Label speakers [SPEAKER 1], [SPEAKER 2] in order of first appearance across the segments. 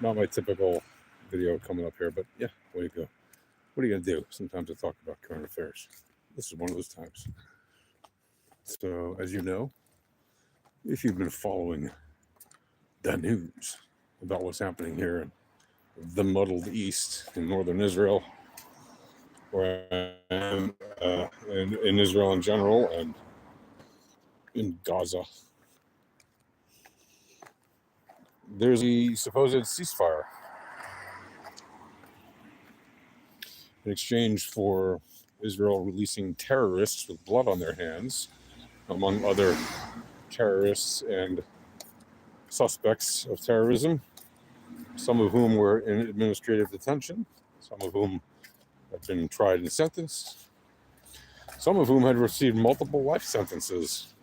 [SPEAKER 1] Not my typical video coming up here, but yeah, way to go. What are you going to do? Sometimes I talk about current affairs. This is one of those times. So, as you know, if you've been following the news about what's happening here in the muddled east in northern Israel, where I am in Israel in general and in Gaza, there's a supposed ceasefire in exchange for Israel releasing terrorists with blood on their hands, among other terrorists and suspects of terrorism, some of whom were in administrative detention, some of whom had been tried and sentenced, some of whom had received multiple life sentences,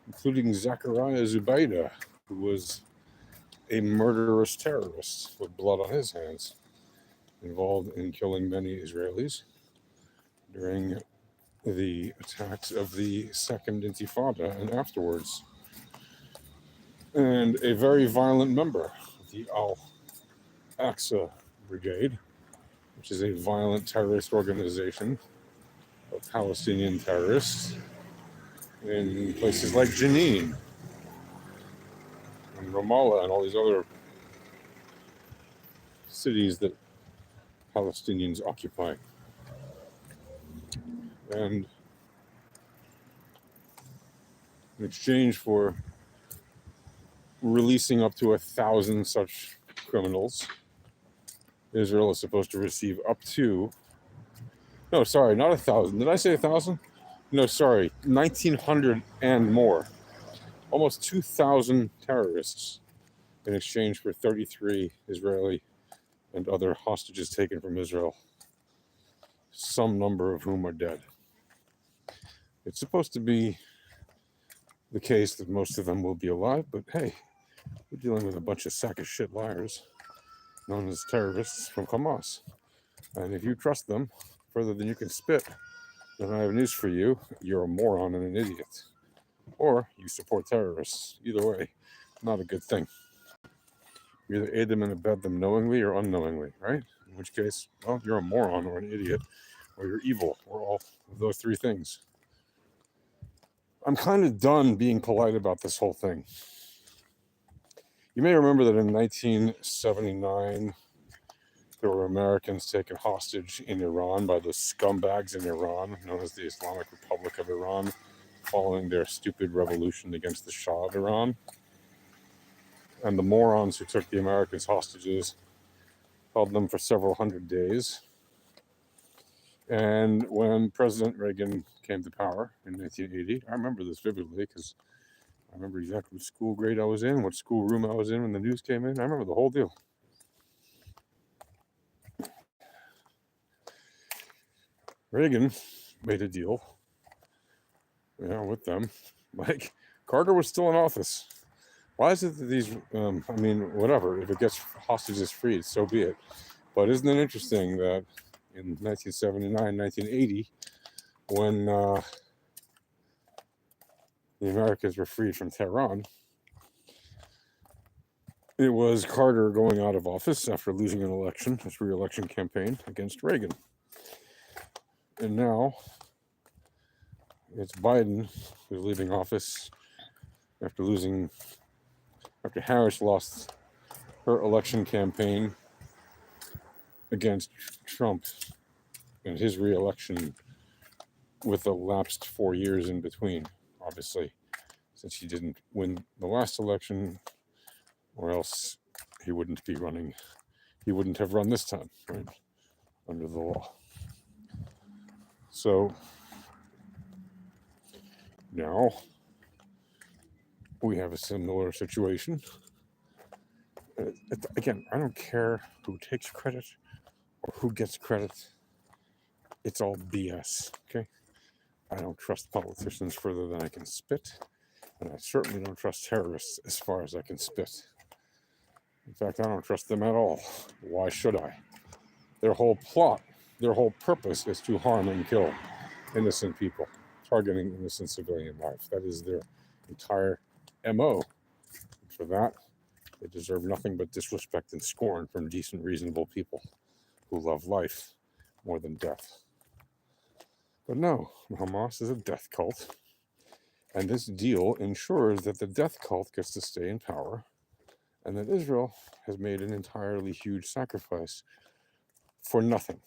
[SPEAKER 1] including Zachariah Zubaydah, who was a murderous terrorist with blood on his hands, involved in killing many Israelis during the attacks of the Second Intifada and afterwards. And a very violent member of the Al-Aqsa Brigade, which is a violent terrorist organization of Palestinian terrorists in places like Jenin and Ramallah and all these other cities that Palestinians occupy. And in exchange for releasing up to 1,000 such criminals, Israel is supposed to receive up to, no, sorry, not 1,000. Did I say 1,000? No, sorry, 1,900 and more. Almost 2,000 terrorists in exchange for 33 Israeli and other hostages taken from Israel, some number of whom are dead. It's supposed to be the case that most of them will be alive, but hey, we're dealing with a bunch of sack of shit liars known as terrorists from Hamas. And if you trust them further than you can spit, then I have news for you. You're a moron and an idiot. Or you support terrorists. Either way, not a good thing. You either aid them and abet them knowingly or unknowingly, right? In which case, well, you're a moron or an idiot, or you're evil, or all of those three things. I'm kind of done being polite about this whole thing. You may remember that in 1979, there were Americans taken hostage in Iran by those scumbags in Iran, known as the Islamic Republic of Iran, following their stupid revolution against the Shah of Iran. And the morons who took the Americans hostages held them for several hundred days. And when President Reagan came to power in 1980, I remember this vividly because I remember exactly what school grade I was in, what school room I was in when the news came in. I remember the whole deal. Reagan made a deal, with them. Like, Carter was still in office. Why is it that these, whatever, if it gets hostages freed, so be it. But isn't it interesting that in 1979, 1980, when the Americans were freed from Tehran, it was Carter going out of office after losing an election, his re-election campaign against Reagan. And now it's Biden who's leaving office after Harris lost her election campaign against Trump and his re-election with a lapsed 4 years in between, obviously, since he didn't win the last election, or else he wouldn't be running. He wouldn't have run this time, right, under the law. So now we have a similar situation. Again, I don't care who takes credit or who gets credit. It's all BS, okay? I don't trust politicians further than I can spit, and I certainly don't trust terrorists as far as I can spit. In fact, I don't trust them at all. Why should I? Their whole plot, their whole purpose is to harm and kill innocent people, targeting innocent civilian life. That is their entire MO. For that, They deserve nothing but disrespect and scorn from decent, reasonable people who love life more than death. But no, Hamas is a death cult. And this deal ensures that the death cult gets to stay in power and that Israel has made an entirely huge sacrifice for nothing.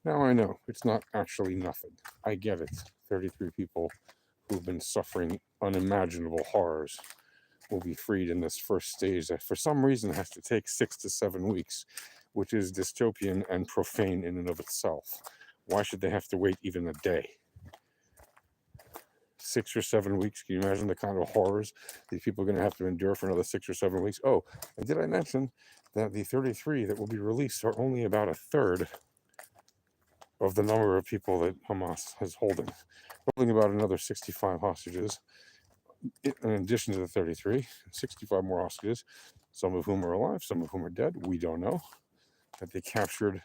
[SPEAKER 1] Now I know it's not actually nothing. I get it. 33 people who've been suffering unimaginable horrors will be freed in this first stage that for some reason has to take 6 to 7 weeks, which is dystopian and profane in and of itself. Why should they have to wait even a day? 6 or 7 weeks. Can you imagine the kind of horrors these people are going to have to endure for another 6 or 7 weeks? Oh, and did I mention that the 33 that will be released are only about a third of the number of people that Hamas is holding about another 65 hostages in addition to the 33, 65 more hostages, some of whom are alive, some of whom are dead. We don't know, that they captured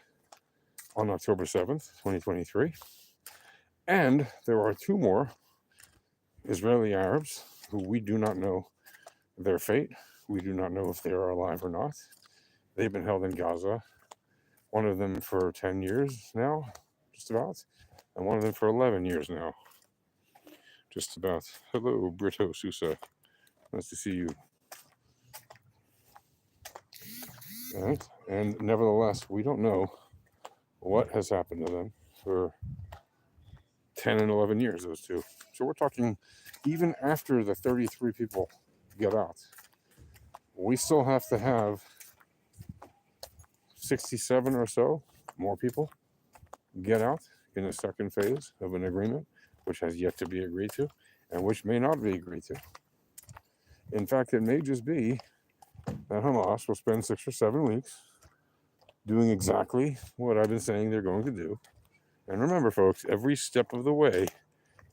[SPEAKER 1] on October 7th, 2023. And there are 2 more Israeli Arabs who we do not know their fate. We do not know if they are alive or not. They've been held in Gaza, one of them for 10 years now, just about, and one of them for 11 years now, just about. Hello, Brito Sousa. Nice to see you. All right. And nevertheless, we don't know what has happened to them for 10 and 11 years, those 2. So we're talking, even after the 33 people get out, we still have to have 67 or so more people get out in a second phase of an agreement, which has yet to be agreed to, and which may not be agreed to. In fact, it may just be that Hamas will spend 6 or 7 weeks doing exactly what I've been saying they're going to do. And remember, folks, every step of the way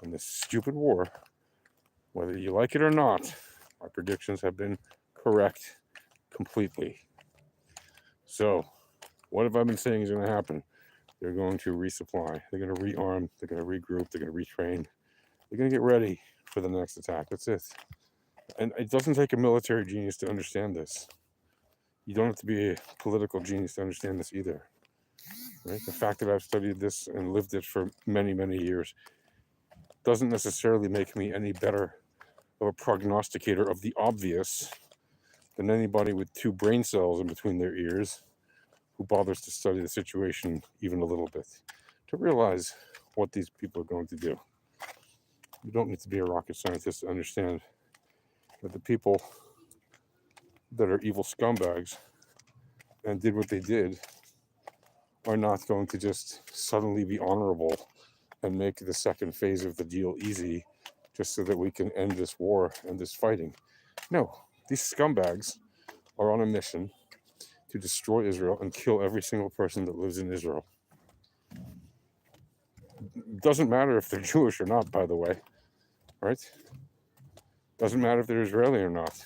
[SPEAKER 1] in this stupid war, whether you like it or not, my predictions have been correct completely. So, what have I been saying is going to happen? They're going to resupply. They're going to rearm. They're going to regroup. They're going to retrain. They're going to get ready for the next attack. That's it. And it doesn't take a military genius to understand this. You don't have to be a political genius to understand this either. Right? The fact that I've studied this and lived it for many, many years doesn't necessarily make me any better of a prognosticator of the obvious than anybody with 2 brain cells in between their ears who bothers to study the situation even a little bit to realize what these people are going to do. You don't need to be a rocket scientist to understand that the people that are evil scumbags and did what they did are not going to just suddenly be honorable and make the second phase of the deal easy just so that we can end this war and this fighting. No, these scumbags are on a mission to destroy Israel and kill every single person that lives in Israel. It doesn't matter if they're Jewish or not, by the way, right? Doesn't matter if they're Israeli or not.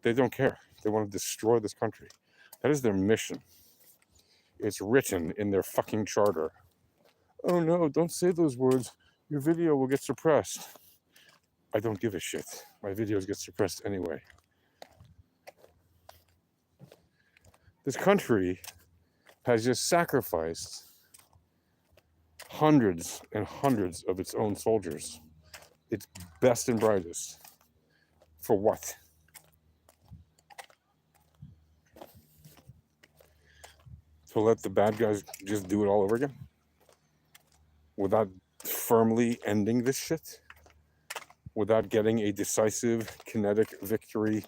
[SPEAKER 1] They don't care. They want to destroy this country. That is their mission. It's written in their fucking charter. Oh no, don't say those words. Your video will get suppressed. I don't give a shit. My videos get suppressed anyway. This country has just sacrificed hundreds and hundreds of its own soldiers, its best and brightest. For what? To let the bad guys just do it all over again? Without firmly ending this shit? Without getting a decisive, kinetic victory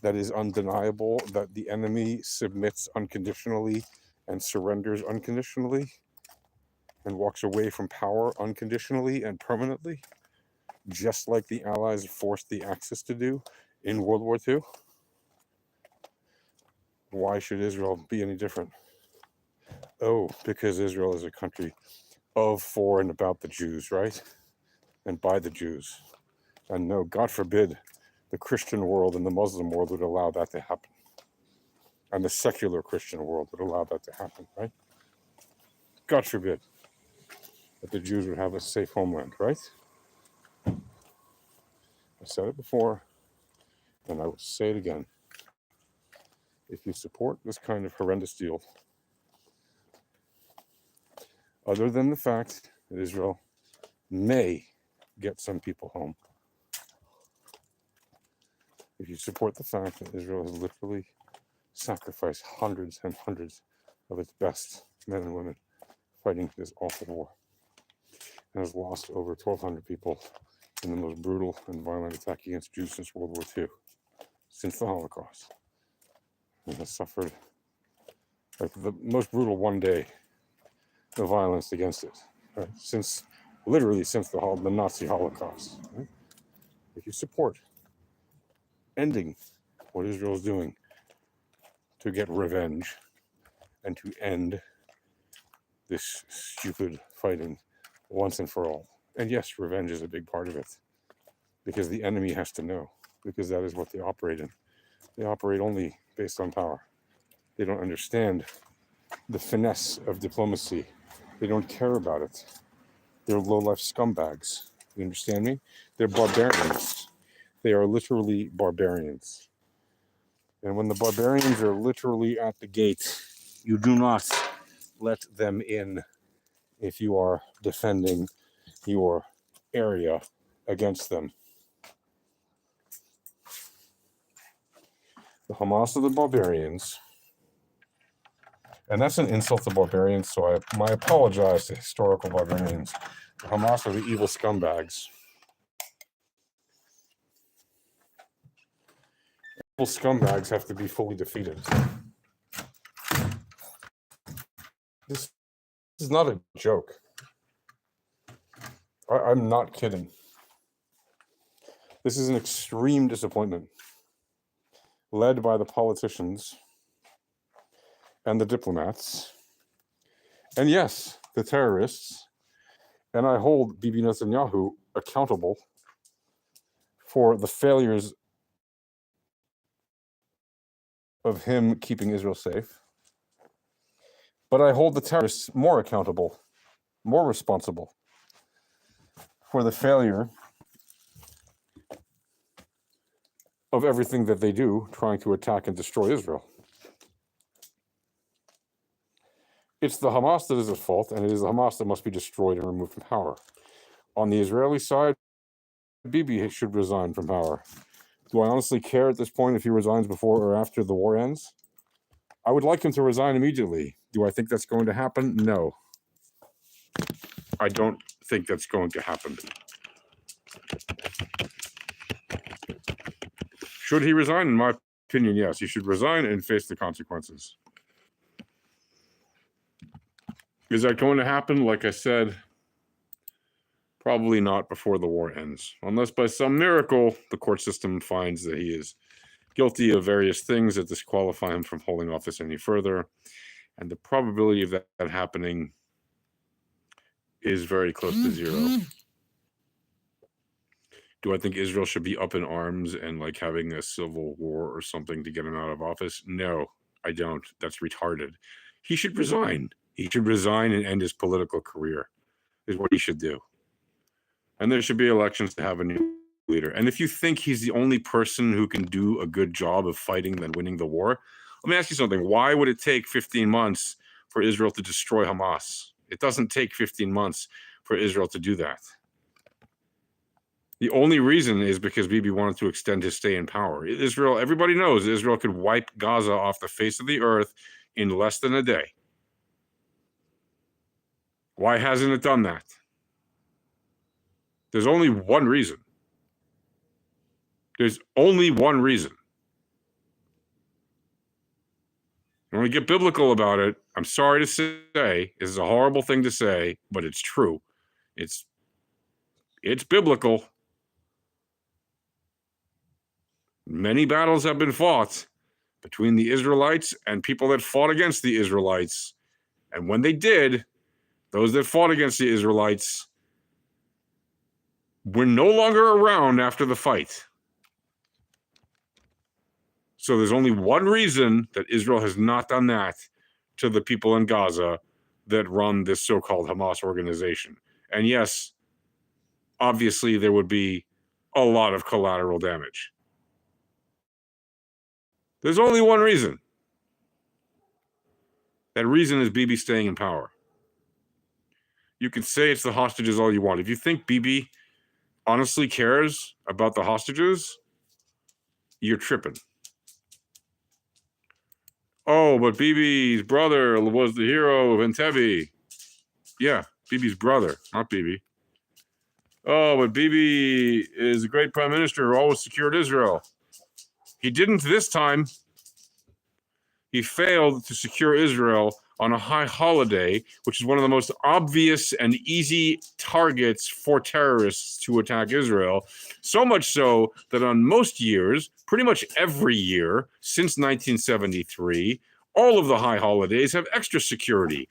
[SPEAKER 1] that is undeniable, that the enemy submits unconditionally and surrenders unconditionally and walks away from power unconditionally and permanently, just like the Allies forced the Axis to do in World War II? Why should Israel be any different? Oh, because Israel is a country of, for, and about the Jews, right? And by the Jews. And no, God forbid, the Christian world and the Muslim world would allow that to happen. And the secular Christian world would allow that to happen, right? God forbid that the Jews would have a safe homeland, right? I said it before. And I will say it again. If you support this kind of horrendous deal, other than the fact that Israel may get some people home, if you support the fact that Israel has literally sacrificed hundreds and hundreds of its best men and women fighting this awful war, and has lost over 1,200 people in the most brutal and violent attack against Jews since World War II, since the Holocaust, and has suffered like the most brutal one day of violence against it, right? Literally since the Nazi Holocaust. Right? If you support ending what Israel is doing to get revenge and to end this stupid fighting once and for all. And yes, revenge is a big part of it, because the enemy has to know, because that is what they operate in. They operate only based on power. They don't understand the finesse of diplomacy. They don't care about it. They're low-life scumbags. You understand me? They're barbarians. They are literally barbarians. And when the barbarians are literally at the gate, you do not let them in if you are defending your area against them. The Hamas are the barbarians. And that's an insult to barbarians, so I apologize to historical barbarians. The Hamas are the evil scumbags. Evil scumbags have to be fully defeated. This is not a joke. I'm not kidding. This is an extreme disappointment, led by the politicians and the diplomats, and yes, the terrorists. And I hold Bibi Netanyahu accountable for the failures of him keeping Israel safe. But I hold the terrorists more accountable, more responsible for the failure of everything that they do trying to attack and destroy Israel. It's the Hamas that is at fault, and it is the Hamas that must be destroyed and removed from power. On the Israeli side, Bibi should resign from power. Do I honestly care at this point if he resigns before or after the war ends? I would like him to resign immediately. Do I think that's going to happen? No. I don't think that's going to happen. Should he resign? In my opinion, yes. He should resign and face the consequences. Is that going to happen? Like I said, probably not before the war ends. Unless by some miracle, the court system finds that he is guilty of various things that disqualify him from holding office any further. And the probability of that happening is very close to zero. Do I think Israel should be up in arms and like having a civil war or something to get him out of office? No, I don't. That's retarded. He should resign. He should resign and end his political career, is what he should do. And there should be elections to have a new leader. And if you think he's the only person who can do a good job of fighting and winning the war, let me ask you something. Why would it take 15 months for Israel to destroy Hamas? It doesn't take 15 months for Israel to do that. The only reason is because Bibi wanted to extend his stay in power. Israel, everybody knows Israel could wipe Gaza off the face of the earth in less than a day. Why hasn't it done that? There's only one reason. There's only one reason. You want to get biblical about it, I'm sorry to say, this is a horrible thing to say, but it's true. It's biblical. Many battles have been fought between the Israelites and people that fought against the Israelites. And when they did, those that fought against the Israelites were no longer around after the fight. So there's only one reason that Israel has not done that to the people in Gaza that run this so-called Hamas organization. And yes, obviously there would be a lot of collateral damage. There's only one reason. That reason is Bibi staying in power. You can say it's the hostages all you want. If you think Bibi honestly cares about the hostages, you're tripping. Oh, but Bibi's brother was the hero of Entebbe. Yeah, Bibi's brother, not Bibi. Oh, but Bibi is a great prime minister who always secured Israel. He didn't this time. He failed to secure Israel on a high holiday, which is one of the most obvious and easy targets for terrorists to attack Israel. So much so that on most years, pretty much every year since 1973, all of the high holidays have extra security.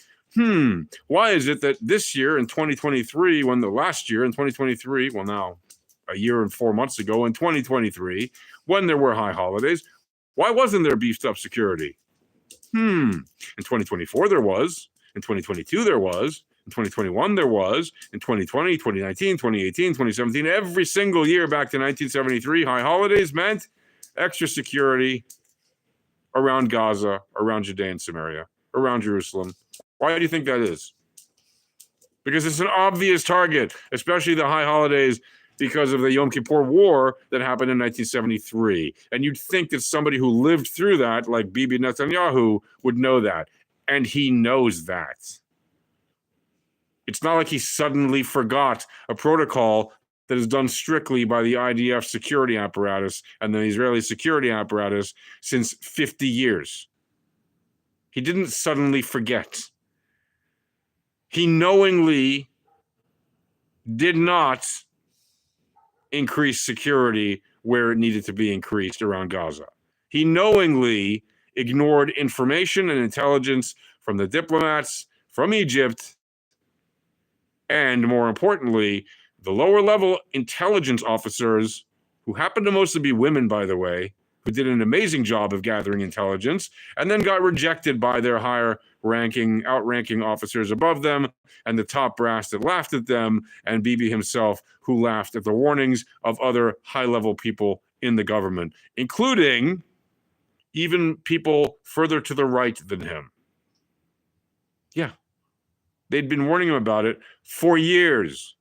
[SPEAKER 1] Why is it that this year in 2023, when the last year in 2023, well now a year and 4 months ago in 2023, when there were high holidays, why wasn't there beefed up security? In 2024 there was, in 2022 there was, in 2021 there was, in 2020, 2019, 2018, 2017, every single year back to 1973, high holidays meant extra security around Gaza, around Judea and Samaria, around Jerusalem. Why do you think that is? Because it's an obvious target, especially the high holidays, because of the Yom Kippur War that happened in 1973. And you'd think that somebody who lived through that, like Bibi Netanyahu, would know that. And he knows that. It's not like he suddenly forgot a protocol that is done strictly by the IDF security apparatus and the Israeli security apparatus since 50 years. He didn't suddenly forget. He knowingly did not increase security where it needed to be increased around Gaza. He knowingly ignored information and intelligence from the diplomats from Egypt, and more importantly, the lower level intelligence officers, who happen to mostly be women, by the way, who did an amazing job of gathering intelligence and then got rejected by their outranking officers above them and the top brass that laughed at them, and Bibi himself, who laughed at the warnings of other high-level people in the government, including even people further to the right than him. Yeah. They'd been warning him about it for years.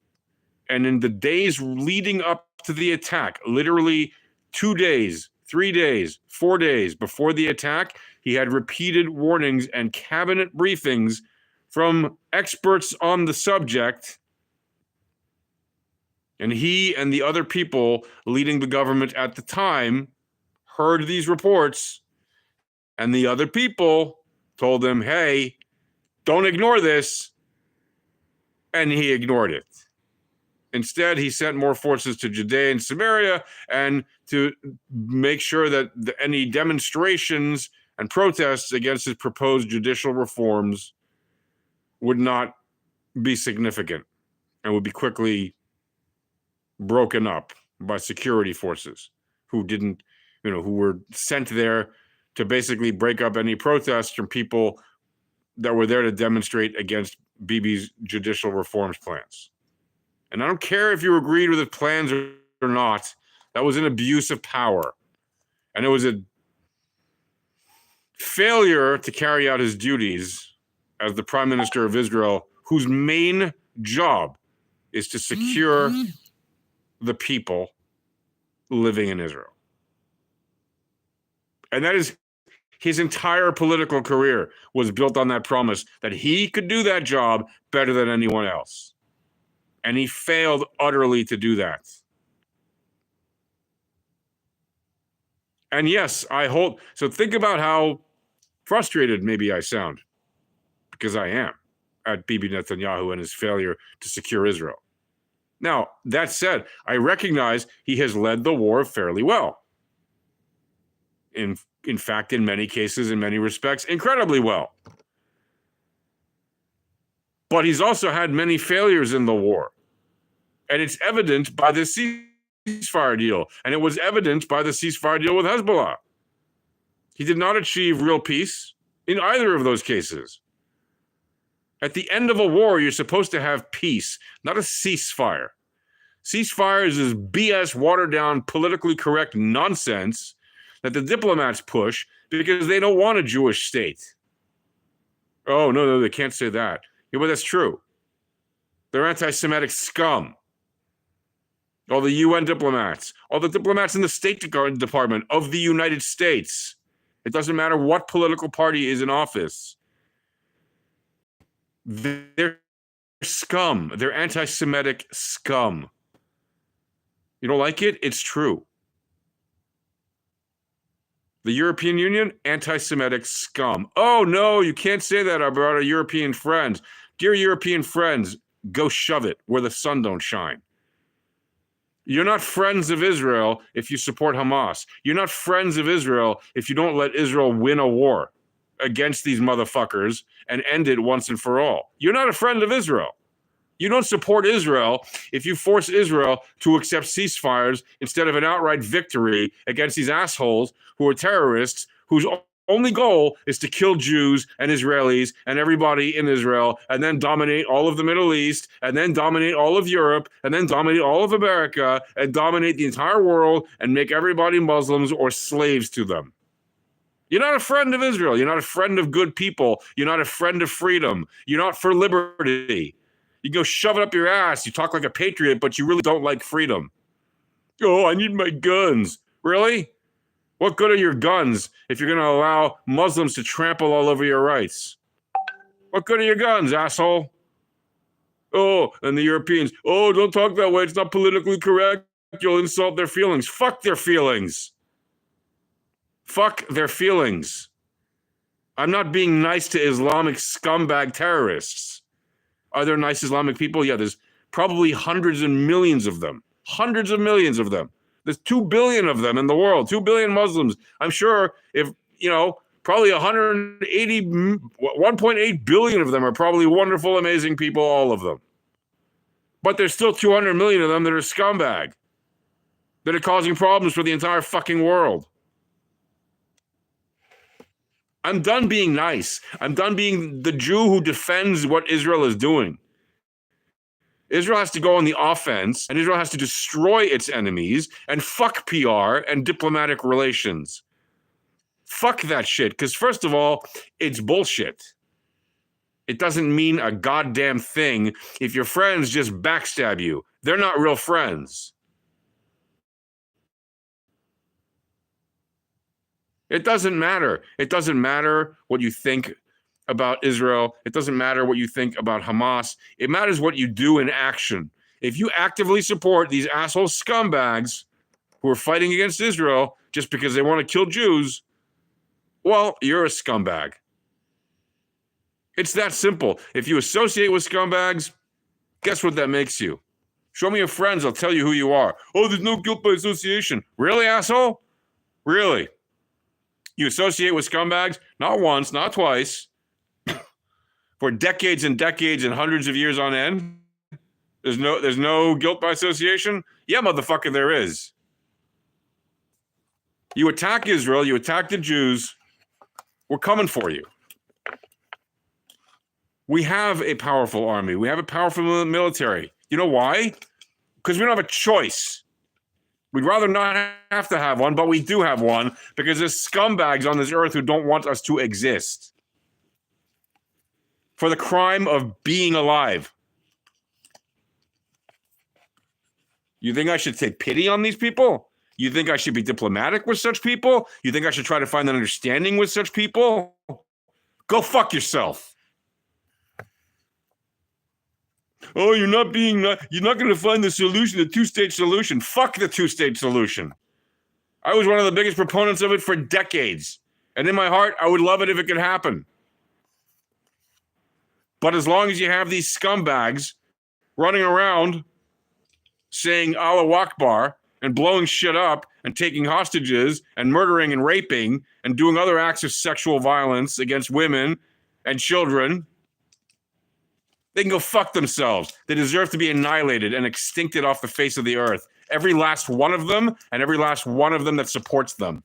[SPEAKER 1] And in the days leading up to the attack, literally 2 days, 3 days, 4 days before the attack, he had repeated warnings and cabinet briefings from experts on the subject. And he and the other people leading the government at the time heard these reports, and the other people told him, hey, don't ignore this. And he ignored it. Instead, he sent more forces to Judea and Samaria and to make sure that any demonstrations and protests against his proposed judicial reforms would not be significant and would be quickly broken up by security forces who were sent there to basically break up any protests from people that were there to demonstrate against Bibi's judicial reforms plans. And I don't care if you agreed with his plans or not. That was an abuse of power. And it was a failure to carry out his duties as the Prime Minister of Israel, whose main job is to secure the people living in Israel. And that is his entire political career was built on that promise that he could do that job better than anyone else. And he failed utterly to do that. And yes, so think about how frustrated maybe I sound, because I am, at Bibi Netanyahu and his failure to secure Israel. Now, that said, I recognize he has led the war fairly well. In fact, in many cases, in many respects, incredibly well. But he's also had many failures in the war. And it's evident by the ceasefire deal. And it was evident by the ceasefire deal with Hezbollah. He did not achieve real peace in either of those cases. At the end of a war, you're supposed to have peace, not a ceasefire. Ceasefires is BS, watered down, politically correct nonsense
[SPEAKER 2] that the diplomats push because they don't want a Jewish state. Oh, no, they can't say that. Yeah, but that's true. They're anti-Semitic scum. All the UN diplomats, all the diplomats in the State Department of the United States. It doesn't matter what political party is in office. They're scum. They're anti-Semitic scum. You don't like it? It's true. The European Union, anti-Semitic scum. Oh, no, you can't say that about our European friends. Dear European friends, go shove it where the sun don't shine. You're not friends of Israel if you support Hamas. You're not friends of Israel if you don't let Israel win a war against these motherfuckers and end it once and for all. You're not a friend of Israel. You don't support Israel if you force Israel to accept ceasefires instead of an outright victory against these assholes who are terrorists whose only goal is to kill Jews and Israelis and everybody in Israel and then dominate all of the Middle East and then dominate all of Europe and then dominate all of America and dominate the entire world and make everybody Muslims or slaves to them. You're not a friend of Israel. You're not a friend of good people. You're not a friend of freedom. You're not for liberty. You go shove it up your ass. You talk like a patriot, but you really don't like freedom. Oh, I need my guns. Really? What good are your guns if you're going to allow Muslims to trample all over your rights? What good are your guns, asshole? Oh, and the Europeans. Oh, don't talk that way. It's not politically correct. You'll insult their feelings. Fuck their feelings. Fuck their feelings. I'm not being nice to Islamic scumbag terrorists. Are there nice Islamic people? Yeah, there's probably hundreds and millions of them. Hundreds of millions of them. There's 2 billion of them in the world, 2 billion Muslims. I'm sure if, probably 1.8 billion of them are probably wonderful, amazing people, all of them. But there's still 200 million of them that are scumbag, that are causing problems for the entire fucking world. I'm done being nice. I'm done being the Jew who defends what Israel is doing. Israel has to go on the offense, and Israel has to destroy its enemies and fuck PR and diplomatic relations. Fuck that shit, because first of all, it's bullshit. It doesn't mean a goddamn thing if your friends just backstab you. They're not real friends. It doesn't matter. It doesn't matter what you think about Israel. It doesn't matter what you think about Hamas. It matters what you do in action. If you actively support these asshole scumbags who are fighting against Israel just because they want to kill Jews, well, you're a scumbag. It's that simple. If you associate with scumbags, guess what that makes you? Show me your friends, I'll tell you who you are. Oh, there's no guilt by association. Really, asshole? Really? You associate with scumbags? Not once, not twice. For decades and decades and hundreds of years on end? There's no guilt by association? Yeah, motherfucker, there is. You attack Israel, you attack the Jews, we're coming for you. We have a powerful army. We have a powerful military. You know why? Because we don't have a choice. We'd rather not have to have one, but we do have one because there's scumbags on this earth who don't want us to exist. For the crime of being alive. You think I should take pity on these people? You think I should be diplomatic with such people? You think I should try to find an understanding with such people? Go fuck yourself. Oh, you're not going to find the solution, the two-state solution. Fuck the two-state solution. I was one of the biggest proponents of it for decades. And in my heart, I would love it if it could happen. But as long as you have these scumbags running around saying Allah Akbar and blowing shit up and taking hostages and murdering and raping and doing other acts of sexual violence against women and children, they can go fuck themselves. They deserve to be annihilated and extincted off the face of the earth. Every last one of them and every last one of them that supports them.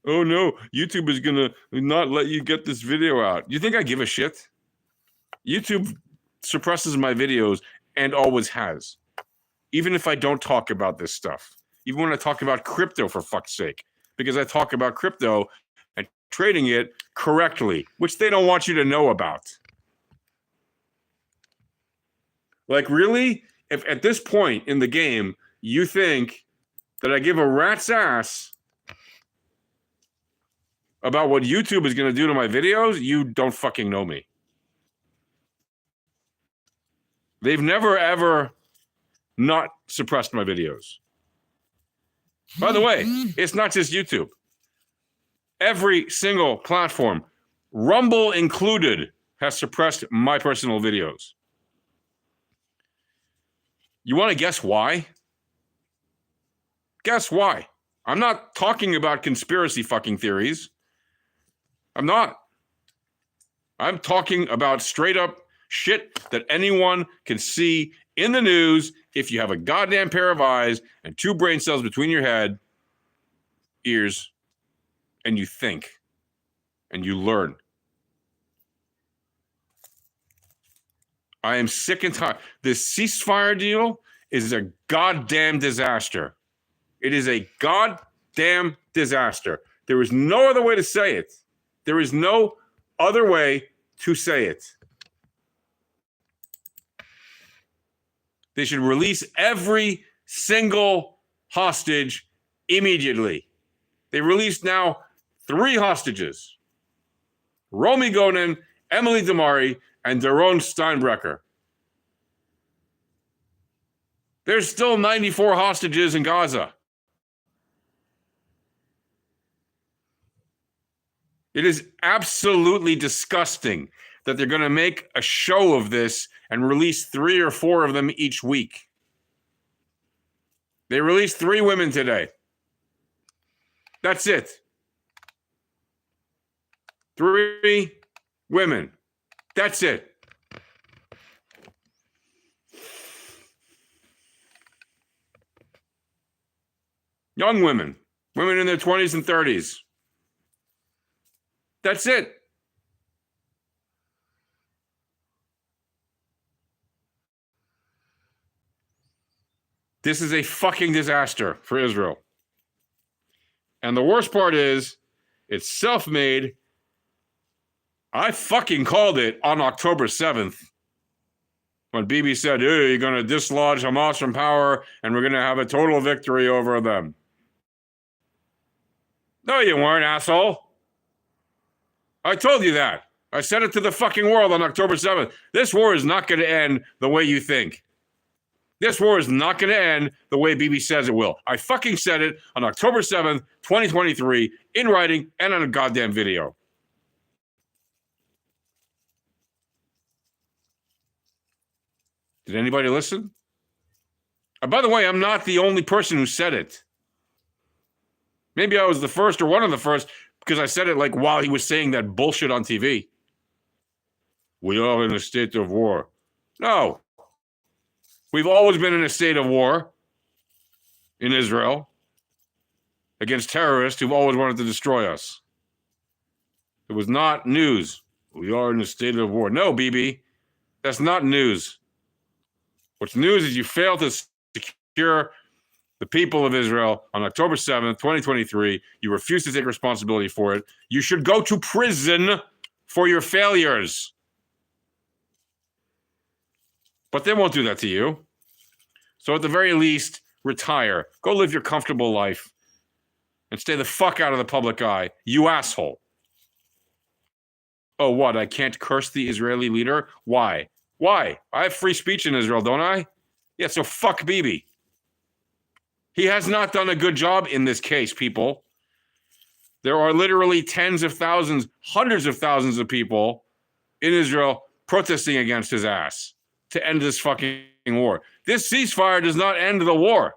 [SPEAKER 2] Oh no, YouTube is going to not let you get this video out. You think I give a shit? YouTube suppresses my videos and always has. Even if I don't talk about this stuff. even when I talk about crypto, for fuck's sake, because I talk about crypto and trading it correctly, which they don't want you to know about. Like, really? If at this point in the game, you think that I give a rat's ass about what YouTube is going to do to my videos, you don't fucking know me. They've never, ever not suppressed my videos. By the way, it's not just YouTube. Every single platform, Rumble included, has suppressed my personal videos. You want to guess why? Guess why? I'm not talking about conspiracy fucking theories. I'm not. I'm talking about straight up shit that anyone can see in the news if you have a goddamn pair of eyes and 2 brain cells between your head, ears, and you think and you learn. I am sick and tired. This ceasefire deal is a goddamn disaster. It is a goddamn disaster. There is no other way to say it. There is no other way to say it. They should release every single hostage immediately. They released now 3 hostages. Romy Gonen, Emily Damari, and Daron Steinbrecher. There's still 94 hostages in Gaza. It is absolutely disgusting that they're going to make a show of this and release 3 or 4 of them each week. They released 3 women today. That's it. 3 women. That's it. Young women. Women in their 20s and 30s. That's it. This is a fucking disaster for Israel. And the worst part is, it's self-made. I fucking called it on October 7th. When Bibi said, hey, you're going to dislodge Hamas from power and we're going to have a total victory over them. No, you weren't, asshole. I told you that. I said it to the fucking world on October 7th. This war is not going to end the way you think. This war is not going to end the way Bibi says it will. I fucking said it on October 7th, 2023, in writing and on a goddamn video. Did anybody listen? By the way, I'm not the only person who said it. Maybe I was the first or one of the first because I said it like while he was saying that bullshit on TV. We are in a state of war. No. We've always been in a state of war in Israel against terrorists who've always wanted to destroy us. It was not news. We are in a state of war. No, Bibi, that's not news. What's news is you failed to secure the people of Israel on October 7th, 2023. You refuse to take responsibility for it. You should go to prison for your failures. But they won't do that to you. So at the very least, retire. Go live your comfortable life and stay the fuck out of the public eye, you asshole. Oh, what? I can't curse the Israeli leader? Why? Why? I have free speech in Israel, don't I? Yeah, so fuck Bibi. He has not done a good job in this case, people. There are literally tens of thousands, hundreds of thousands of people in Israel protesting against his ass to end this fucking war. This ceasefire does not end the war.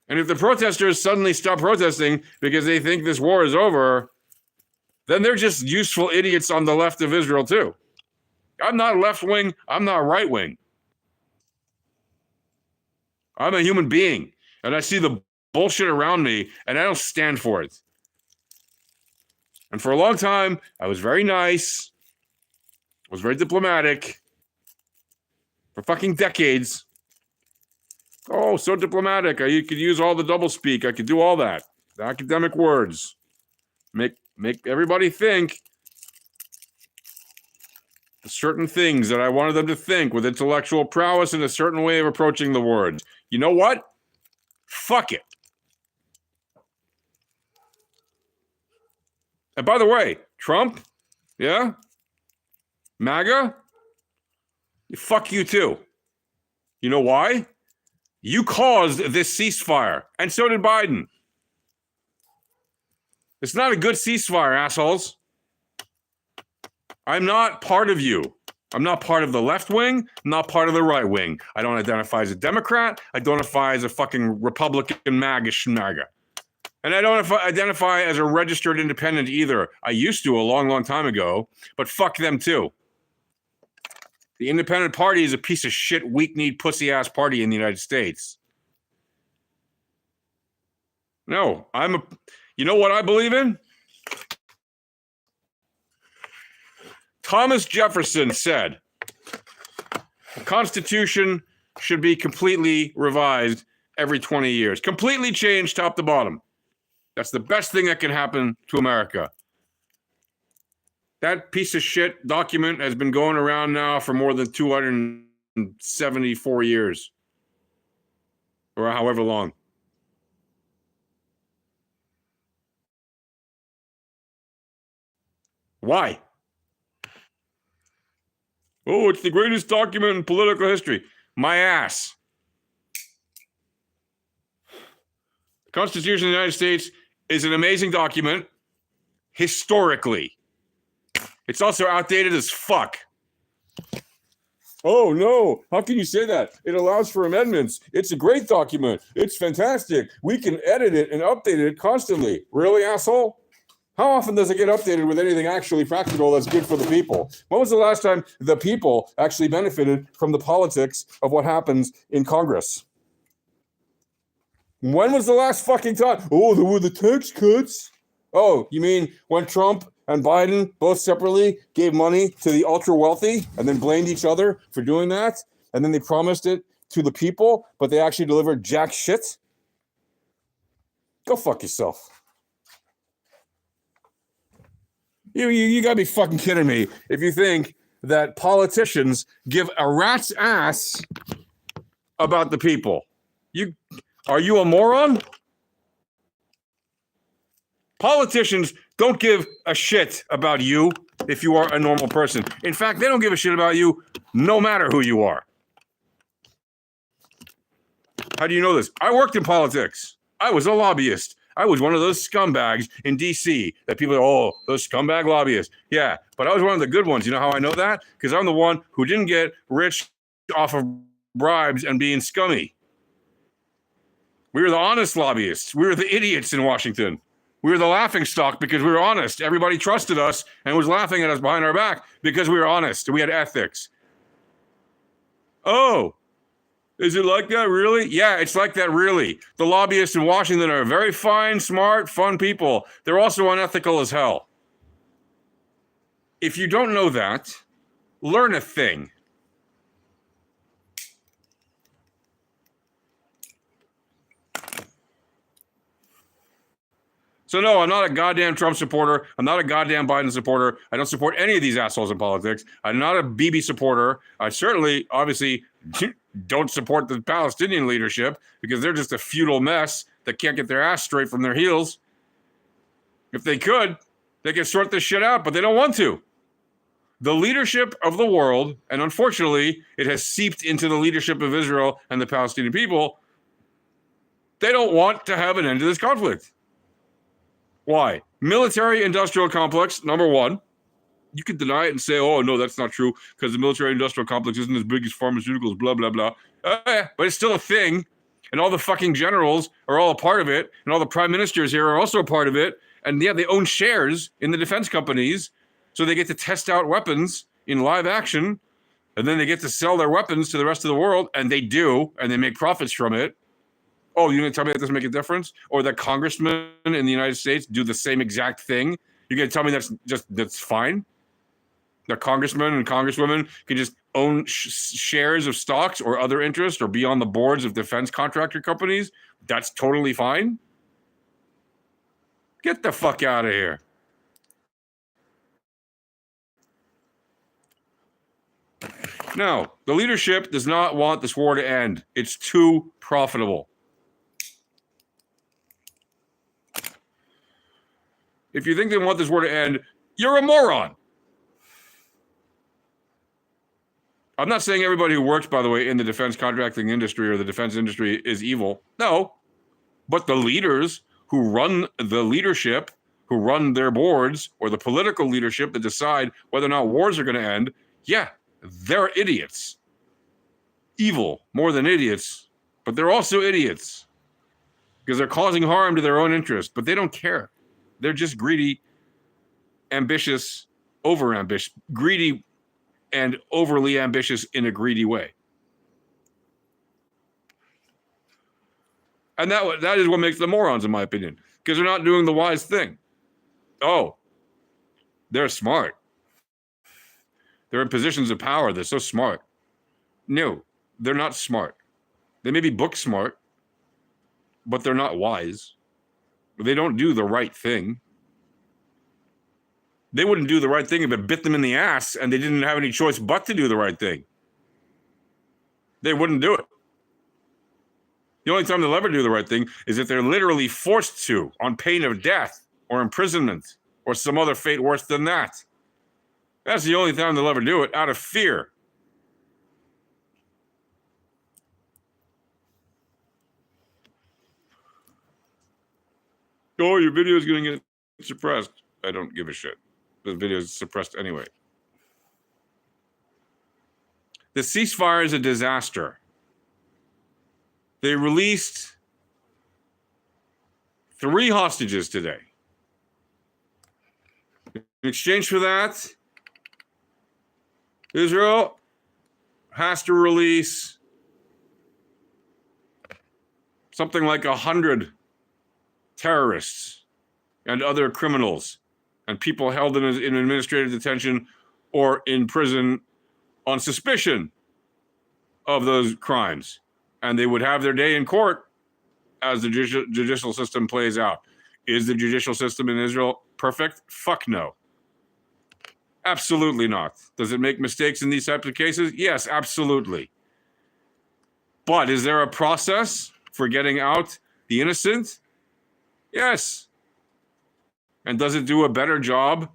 [SPEAKER 2] And if the protesters suddenly stop protesting because they think this war is over, then they're just useful idiots on the left of Israel too. I'm not left-wing. I'm not right-wing. I'm a human being, and I see the bullshit around me, and I don't stand for it. And for a long time, I was very nice. I was very diplomatic. For fucking decades. Oh, so diplomatic. I could use all the doublespeak. I could do all that. The academic words. Make everybody think certain things that I wanted them to think with intellectual prowess and a certain way of approaching the words. You know what? Fuck it. And by the way, Trump, yeah? MAGA? Fuck you too. You know why? You caused this ceasefire, and so did Biden. It's not a good ceasefire, assholes. I'm not part of you. I'm not part of the left wing. I'm not part of the right wing. I don't identify as a Democrat. I don't identify as a fucking Republican MAGA schmaga. And I don't identify as a registered independent either. I used to a long, long time ago, but fuck them too. The independent party is a piece of shit, weak-kneed, pussy-ass party in the United States. No, you know what I believe in? Thomas Jefferson said, the Constitution should be completely revised every 20 years. Completely changed top to bottom. That's the best thing that can happen to America. That piece of shit document has been going around now for more than 274 years. Or however long. Why? Oh, it's the greatest document in political history. My ass. The Constitution of the United States is an amazing document historically. It's also outdated as fuck. Oh, no. How can you say that? It allows for amendments. It's a great document. It's fantastic. We can edit it and update it constantly. Really, asshole? How often does it get updated with anything actually practical that's good for the people? When was the last time the people actually benefited from the politics of what happens in Congress? When was the last fucking time? Oh, there were the tax cuts. Oh, you mean when Trump and Biden both separately gave money to the ultra wealthy and then blamed each other for doing that? And then they promised it to the people, but they actually delivered jack shit? Go fuck yourself. You gotta be fucking kidding me if you think that politicians give a rat's ass about the people. Are you a moron? Politicians don't give a shit about you if you are a normal person. In fact, they don't give a shit about you no matter who you are. How do you know this? I worked in politics. I was a lobbyist. I was one of those scumbags in D.C. that people are, those scumbag lobbyists. Yeah, but I was one of the good ones. You know how I know that? Because I'm the one who didn't get rich off of bribes and being scummy. We were the honest lobbyists. We were the idiots in Washington. We were the laughingstock because we were honest. Everybody trusted us and was laughing at us behind our back because we were honest. We had ethics. Oh, is it like that, really? Yeah, it's like that, really. The lobbyists in Washington are very fine, smart, fun people. They're also unethical as hell. If you don't know that, learn a thing. So no, I'm not a goddamn Trump supporter. I'm not a goddamn Biden supporter. I don't support any of these assholes in politics. I'm not a Bibi supporter. I certainly, obviously, don't support the Palestinian leadership because they're just a feudal mess that can't get their ass straight from their heels. If they could sort this shit out, but they don't want to. The leadership of the world, and unfortunately, it has seeped into the leadership of Israel and the Palestinian people, they don't want to have an end to this conflict. Why? Military-industrial complex, number one. You can deny it and say, oh, no, that's not true because the military-industrial complex isn't as big as pharmaceuticals, blah, blah, blah. But it's still a thing, and all the fucking generals are all a part of it, and all the prime ministers here are also a part of it, and yeah, they own shares in the defense companies, so they get to test out weapons in live action, and then they get to sell their weapons to the rest of the world, and they do, and they make profits from it. Oh, you're going to tell me that doesn't make a difference? Or that congressmen in the United States do the same exact thing? You're going to tell me that's fine? That congressmen and congresswomen can just own shares of stocks or other interests or be on the boards of defense contractor companies, that's totally fine. Get the fuck out of here. No, the leadership does not want this war to end. It's too profitable. If you think they want this war to end, you're a moron. I'm not saying everybody who works, by the way, in the defense contracting industry or the defense industry is evil. No, but the leaders who run the leadership, who run their boards, or the political leadership that decide whether or not wars are going to end, yeah, they're idiots. Evil more than idiots, but they're also idiots because they're causing harm to their own interest, but they don't care. They're just greedy, ambitious, over-ambitious, greedy and overly ambitious in a greedy way. And that is what makes them morons, in my opinion, because they're not doing the wise thing. Oh, they're smart. They're in positions of power. They're so smart. No, they're not smart. They may be book smart, but they're not wise. They don't do the right thing. They wouldn't do the right thing if it bit them in the ass and they didn't have any choice but to do the right thing. They wouldn't do it. The only time they'll ever do the right thing is if they're literally forced to, on pain of death or imprisonment or some other fate worse than that. That's the only time they'll ever do it, out of fear. Oh, your video is going to get suppressed. I don't give a shit. The video is suppressed anyway. The ceasefire is a disaster. They released 3 hostages today. In exchange for that, Israel has to release something like 100 terrorists and other criminals and people held in administrative detention or in prison on suspicion of those crimes. And they would have their day in court as the judicial system plays out. Is the judicial system in Israel perfect? Fuck no. Absolutely not. Does it make mistakes in these types of cases? Yes, absolutely. But is there a process for getting out the innocent? Yes. And does it do a better job,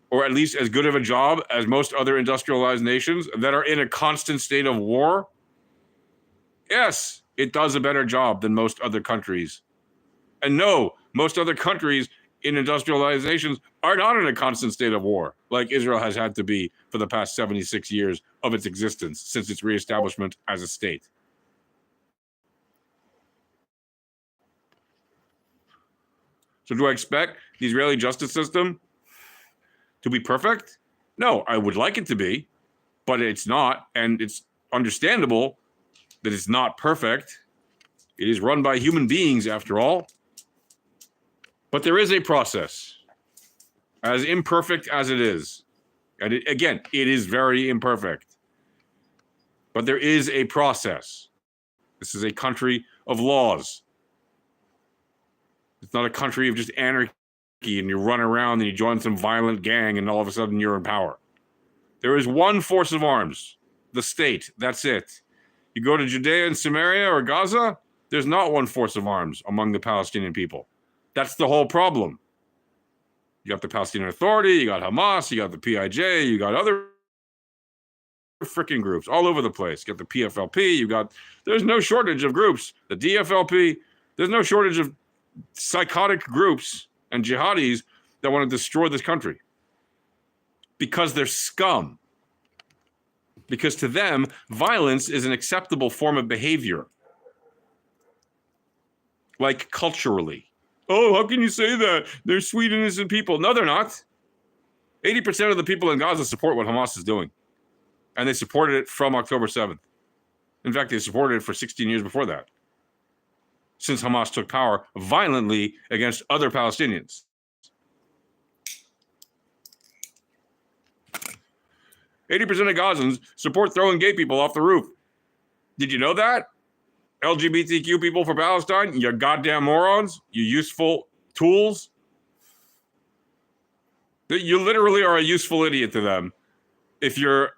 [SPEAKER 2] or at least as good of a job as most other industrialized nations that are in a constant state of war? Yes, it does a better job than most other countries. And no, most other countries in industrialized nations are not in a constant state of war, like Israel has had to be for the past 76 years of its existence since its reestablishment as a state. So do I expect the Israeli justice system to be perfect? No, I would like it to be, but it's not. And it's understandable that it's not perfect. It is run by human beings, after all. But there is a process, as imperfect as it is. And again, it is very imperfect. But there is a process. This is a country of laws. It's not a country of just anarchy and you run around and you join some violent gang and all of a sudden you're in power. There is one force of arms, the state. That's it. You go to Judea and Samaria or Gaza, there's not one force of arms among the Palestinian people. That's the whole problem. You got the Palestinian Authority, you got Hamas, you got the PIJ, you got other freaking groups all over the place. You got the PFLP, there's no shortage of groups. The DFLP, there's no shortage of psychotic groups and jihadis that want to destroy this country because they're scum. Because to them, violence is an acceptable form of behavior. Like culturally. Oh, how can you say that? They're sweet, innocent people. No, they're not. 80% of the people in Gaza support what Hamas is doing. And they supported it from October 7th. In fact, they supported it for 16 years before that, since Hamas took power violently against other Palestinians. 80% of Gazans support throwing gay people off the roof. Did you know that? LGBTQ people for Palestine, you goddamn morons, you useful tools. You literally are a useful idiot to them if you're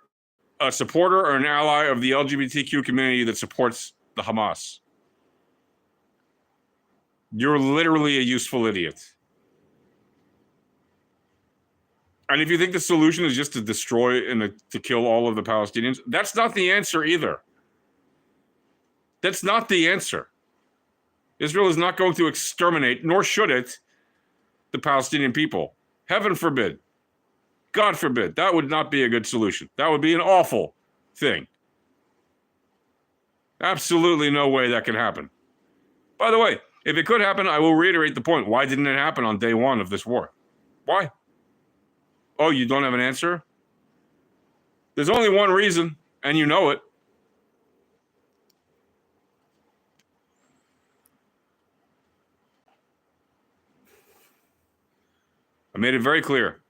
[SPEAKER 2] a supporter or an ally of the LGBTQ community that supports the Hamas. You're literally a useful idiot. And if you think the solution is just to destroy and to kill all of the Palestinians, that's not the answer either. That's not the answer. Israel is not going to exterminate, nor should it, the Palestinian people. Heaven forbid. God forbid. That would not be a good solution. That would be an awful thing. Absolutely no way that can happen. By the way, if it could happen, I will reiterate the point. Why didn't it happen on day one of this war? Why? Oh, you don't have an answer? There's only one reason, and you know it. I made it very clear.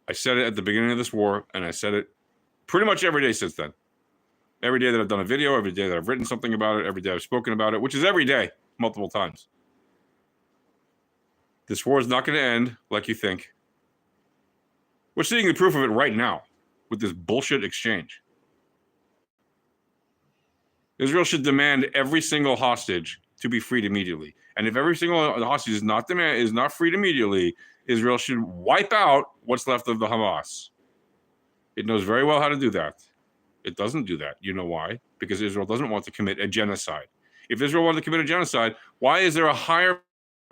[SPEAKER 2] I said it at the beginning of this war, and I said it pretty much every day since then. Every day that I've done a video, every day that I've written something about it, every day I've spoken about it, which is every day, multiple times. This war is not going to end like you think. We're seeing the proof of it right now with this bullshit exchange. Israel should demand every single hostage to be freed immediately. And if every single hostage is not freed immediately, Israel should wipe out what's left of the Hamas. It knows very well how to do that. It doesn't do that. You know why? Because Israel doesn't want to commit a genocide. If Israel wanted to commit a genocide, why is there a higher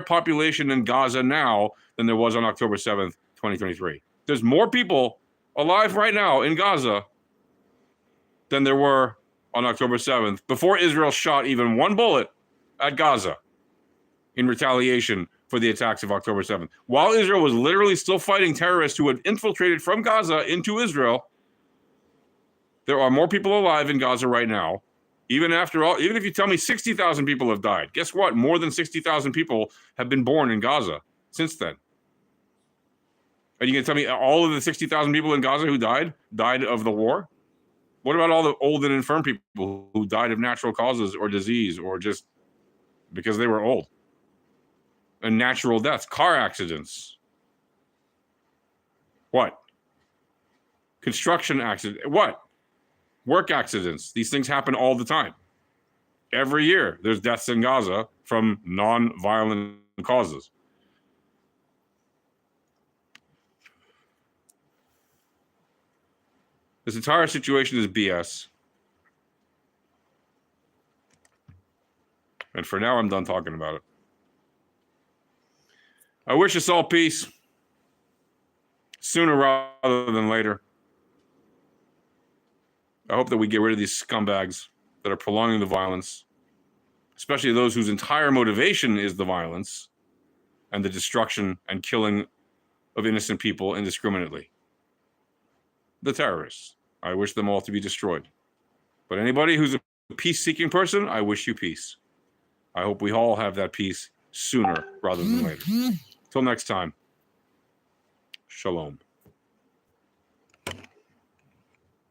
[SPEAKER 2] population in Gaza now than there was on October 7th, 2023? There's more people alive right now in Gaza than there were on October 7th, before Israel shot even one bullet at Gaza in retaliation for the attacks of October 7th. While Israel was literally still fighting terrorists who had infiltrated from Gaza into Israel, there are more people alive in Gaza right now. Even if you tell me 60,000 people have died, guess what? More than 60,000 people have been born in Gaza since then. Are you going to tell me all of the 60,000 people in Gaza who died of the war? What about all the old and infirm people who died of natural causes or disease or just because they were old? And natural deaths, car accidents. What? Construction accidents. What? Work accidents. These things happen all the time. Every year, there's deaths in Gaza from non-violent causes. This entire situation is BS. And for now, I'm done talking about it. I wish us all peace sooner rather than later. I hope that we get rid of these scumbags that are prolonging the violence, especially those whose entire motivation is the violence and the destruction and killing of innocent people indiscriminately. The terrorists. I wish them all to be destroyed. But anybody who's a peace-seeking person, I wish you peace. I hope we all have that peace sooner rather than later. Till next time, shalom.